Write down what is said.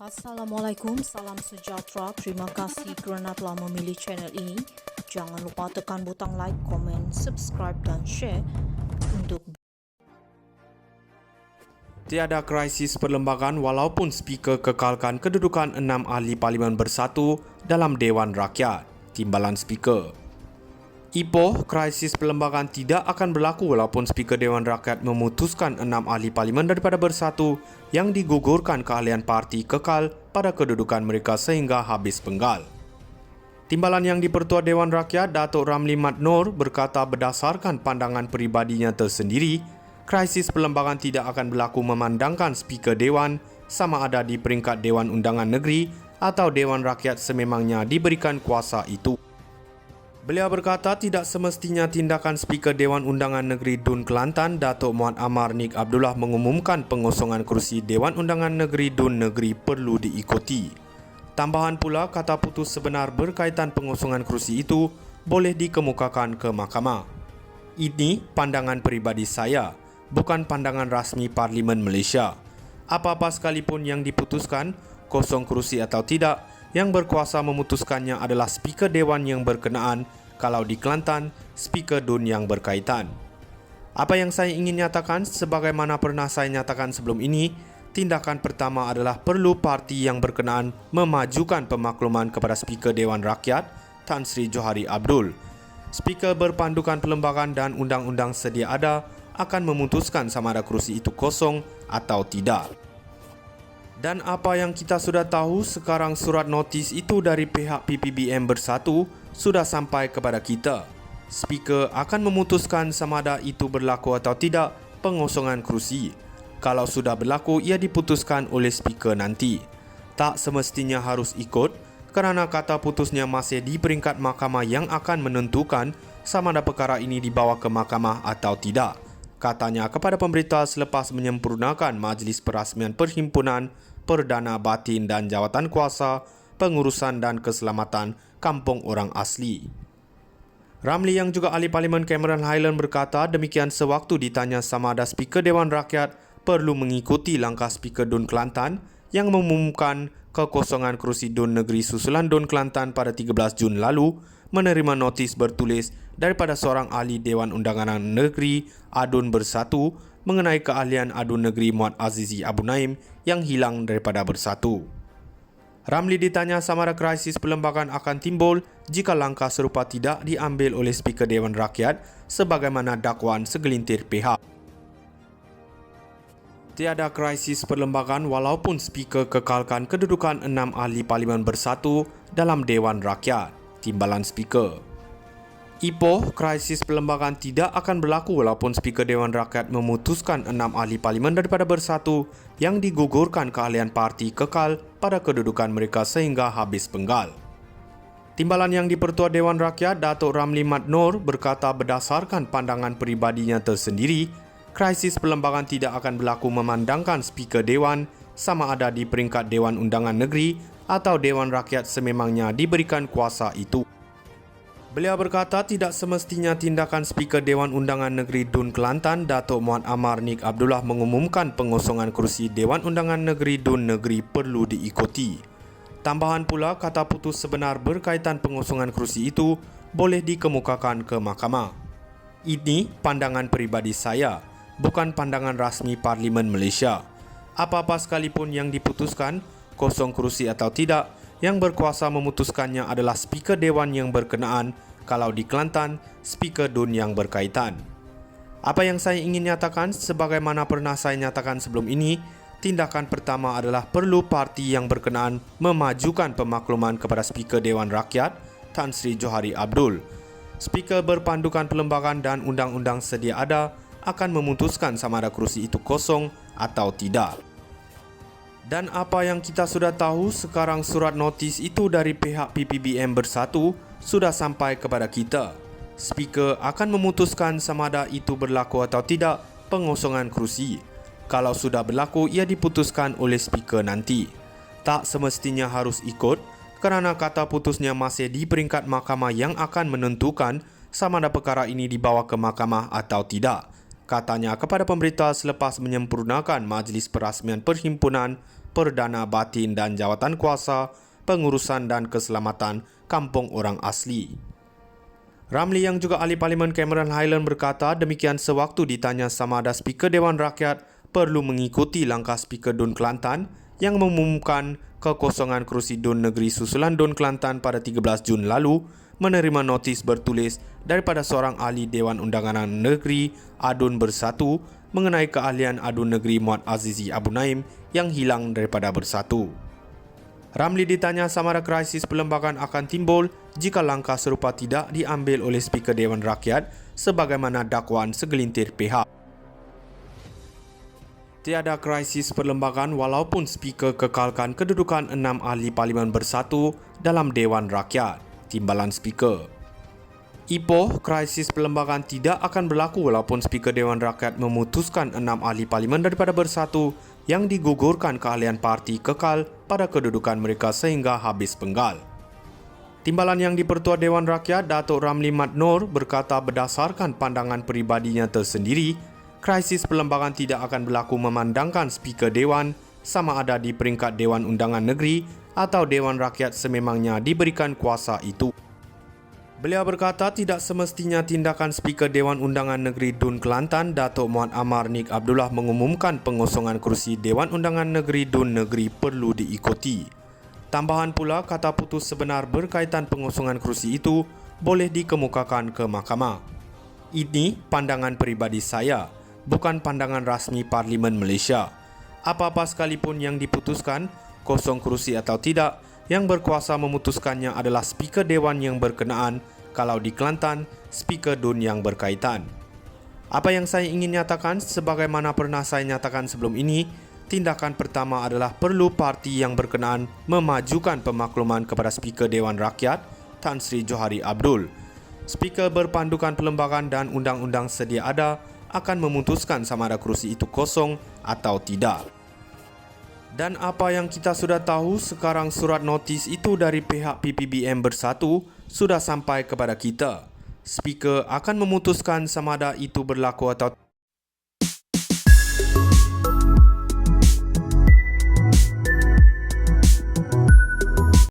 Assalamualaikum, salam sejahtera. Terima kasih kerana telah memilih channel ini. Jangan lupa tekan butang like, komen, subscribe dan share untuk Tiada krisis perlembagaan walaupun Speaker kekalkan kedudukan 6 ahli Parlimen bersatu dalam Dewan Rakyat. Timbalan Speaker. Ipoh, krisis perlembagaan tidak akan berlaku walaupun Speaker Dewan Rakyat memutuskan 6 ahli Parlimen daripada bersatu yang digugurkan keahlian parti kekal pada kedudukan mereka sehingga habis penggal. Timbalan yang di-Pertua Dewan Rakyat, Datuk Ramli Mat Noor berkata berdasarkan pandangan peribadinya tersendiri, krisis perlembagaan tidak akan berlaku memandangkan Speaker Dewan sama ada di peringkat Dewan Undangan Negeri atau Dewan Rakyat sememangnya diberikan kuasa itu. Beliau berkata tidak semestinya tindakan Speaker Dewan Undangan Negeri Dun Kelantan, Datuk Muhammad Amar Nik Abdullah mengumumkan pengosongan kerusi Dewan Undangan Negeri Dun Negeri perlu diikuti. Tambahan pula, kata putus sebenar berkaitan pengosongan kerusi itu boleh dikemukakan ke mahkamah. Ini pandangan peribadi saya, bukan pandangan rasmi Parlimen Malaysia. Apa-apa sekalipun yang diputuskan, kosong kerusi atau tidak, yang berkuasa memutuskannya adalah Speaker Dewan yang berkenaan, kalau di Kelantan, Speaker Dun yang berkaitan. Apa yang saya ingin nyatakan, sebagaimana pernah saya nyatakan sebelum ini, tindakan pertama adalah perlu parti yang berkenaan memajukan pemakluman kepada Speaker Dewan Rakyat, Tan Sri Johari Abdul. Speaker berpandukan perlembagaan dan undang-undang sedia ada akan memutuskan sama ada kerusi itu kosong atau tidak. Dan apa yang kita sudah tahu, sekarang surat notis itu dari pihak PPBM bersatu sudah sampai kepada kita. Speaker akan memutuskan sama ada itu berlaku atau tidak pengosongan kerusi. Kalau sudah berlaku, ia diputuskan oleh Speaker nanti. Tak semestinya harus ikut kerana kata putusnya masih di peringkat mahkamah yang akan menentukan sama ada perkara ini dibawa ke mahkamah atau tidak. Katanya kepada pemberita selepas menyempurnakan Majlis Perasmian Perhimpunan Perdana Batin dan Jawatan Kuasa, Pengurusan dan Keselamatan Kampung Orang Asli. Ramli yang juga ahli Parlimen Cameron Highland berkata demikian sewaktu ditanya sama ada Speaker Dewan Rakyat perlu mengikuti langkah Speaker Dun Kelantan yang mengumumkan kekosongan kerusi Dun Negeri susulan Dun Kelantan pada 13 Jun lalu menerima notis bertulis daripada seorang ahli Dewan Undangan Negeri Adun Bersatu mengenai keahlian Adun Negeri Muhammad Azizi Abu Naim yang hilang daripada Bersatu. Ramli ditanya sama ada krisis perlembagaan akan timbul jika langkah serupa tidak diambil oleh Speaker Dewan Rakyat sebagaimana dakwaan segelintir pihak. Tiada krisis perlembagaan walaupun Speaker kekalkan kedudukan 6 ahli Parlimen bersatu dalam Dewan Rakyat. Timbalan Speaker. Ipoh, krisis perlembagaan tidak akan berlaku walaupun Speaker Dewan Rakyat memutuskan 6 ahli Parlimen daripada bersatu yang digugurkan keahlian parti kekal pada kedudukan mereka sehingga habis penggal. Timbalan yang di-Pertua Dewan Rakyat, Datuk Ramli Mat Noor berkata berdasarkan pandangan peribadinya tersendiri, krisis perlembagaan tidak akan berlaku memandangkan Speaker Dewan sama ada di peringkat Dewan Undangan Negeri atau Dewan Rakyat sememangnya diberikan kuasa itu. Beliau berkata tidak semestinya tindakan Speaker Dewan Undangan Negeri Dun Kelantan, Datuk Muhammad Amar Nik Abdullah mengumumkan pengosongan kerusi Dewan Undangan Negeri Dun Negeri perlu diikuti. Tambahan pula, kata putus sebenar berkaitan pengosongan kerusi itu boleh dikemukakan ke mahkamah. Ini pandangan peribadi saya, bukan pandangan rasmi Parlimen Malaysia. Apa-apa sekalipun yang diputuskan, kosong kerusi atau tidak, yang berkuasa memutuskannya adalah Speaker Dewan yang berkenaan, kalau di Kelantan, Speaker Dun yang berkaitan. Apa yang saya ingin nyatakan, sebagaimana pernah saya nyatakan sebelum ini, tindakan pertama adalah perlu parti yang berkenaan memajukan pemakluman kepada Speaker Dewan Rakyat, Tan Sri Johari Abdul. Speaker berpandukan perlembagaan dan undang-undang sedia ada akan memutuskan sama ada kerusi itu kosong atau tidak. Dan apa yang kita sudah tahu, sekarang surat notis itu dari pihak PPBM bersatu sudah sampai kepada kita. Speaker akan memutuskan sama ada itu berlaku atau tidak pengosongan kerusi. Kalau sudah berlaku, ia diputuskan oleh Speaker nanti. Tak semestinya harus ikut kerana kata putusnya masih di peringkat mahkamah yang akan menentukan sama ada perkara ini dibawa ke mahkamah atau tidak. Katanya kepada pemberita selepas menyempurnakan Majlis Perasmian Perhimpunan Perdana Batin dan Jawatan Kuasa Pengurusan dan Keselamatan Kampung Orang Asli. Ramli yang juga ahli Parlimen Cameron Highland berkata demikian sewaktu ditanya sama ada Speaker Dewan Rakyat perlu mengikuti langkah Speaker Dun Kelantan yang mengumumkan kekosongan kerusi Dun Negeri susulan Dun Kelantan pada 13 Jun lalu menerima notis bertulis daripada seorang ahli Dewan Undangan Negeri Adun Bersatu mengenai keahlian Adun Negeri Muhammad Azizi Abu Naim yang hilang daripada Bersatu. Ramli ditanya sama ada krisis perlembagaan akan timbul jika langkah serupa tidak diambil oleh Speaker Dewan Rakyat sebagaimana dakwaan segelintir pihak. Tiada krisis perlembagaan walaupun Speaker kekalkan kedudukan 6 ahli Parlimen Bersatu dalam Dewan Rakyat, timbalan Speaker. Ipoh, krisis perlembagaan tidak akan berlaku walaupun Speaker Dewan Rakyat memutuskan 6 ahli Parlimen daripada Bersatu yang digugurkan keahlian parti kekal pada kedudukan mereka sehingga habis penggal. Timbalan yang di-Pertua Dewan Rakyat, Datuk Ramli Mat Noor berkata berdasarkan pandangan peribadinya tersendiri, krisis perlembagaan tidak akan berlaku memandangkan Speaker Dewan sama ada di peringkat Dewan Undangan Negeri atau Dewan Rakyat sememangnya diberikan kuasa itu. Beliau berkata tidak semestinya tindakan Speaker Dewan Undangan Negeri Dun Kelantan, Datuk Muhammad Amar Nik Abdullah mengumumkan pengosongan kerusi Dewan Undangan Negeri Dun Negeri perlu diikuti. Tambahan pula, kata putus sebenar berkaitan pengosongan kerusi itu boleh dikemukakan ke mahkamah. Ini pandangan peribadi saya, bukan pandangan rasmi Parlimen Malaysia. Apa-apa sekalipun yang diputuskan, kosong kerusi atau tidak, yang berkuasa memutuskannya adalah Speaker Dewan yang berkenaan, kalau di Kelantan, Speaker Dun yang berkaitan. Apa yang saya ingin nyatakan, sebagaimana pernah saya nyatakan sebelum ini, tindakan pertama adalah perlu parti yang berkenaan memajukan pemakluman kepada Speaker Dewan Rakyat, Tan Sri Johari Abdul. Speaker berpandukan perlembagaan dan undang-undang sedia ada akan memutuskan sama ada kerusi itu kosong atau tidak. Dan apa yang kita sudah tahu, sekarang surat notis itu dari pihak PPBM Bersatu sudah sampai kepada kita. Speaker akan memutuskan sama ada itu berlaku atau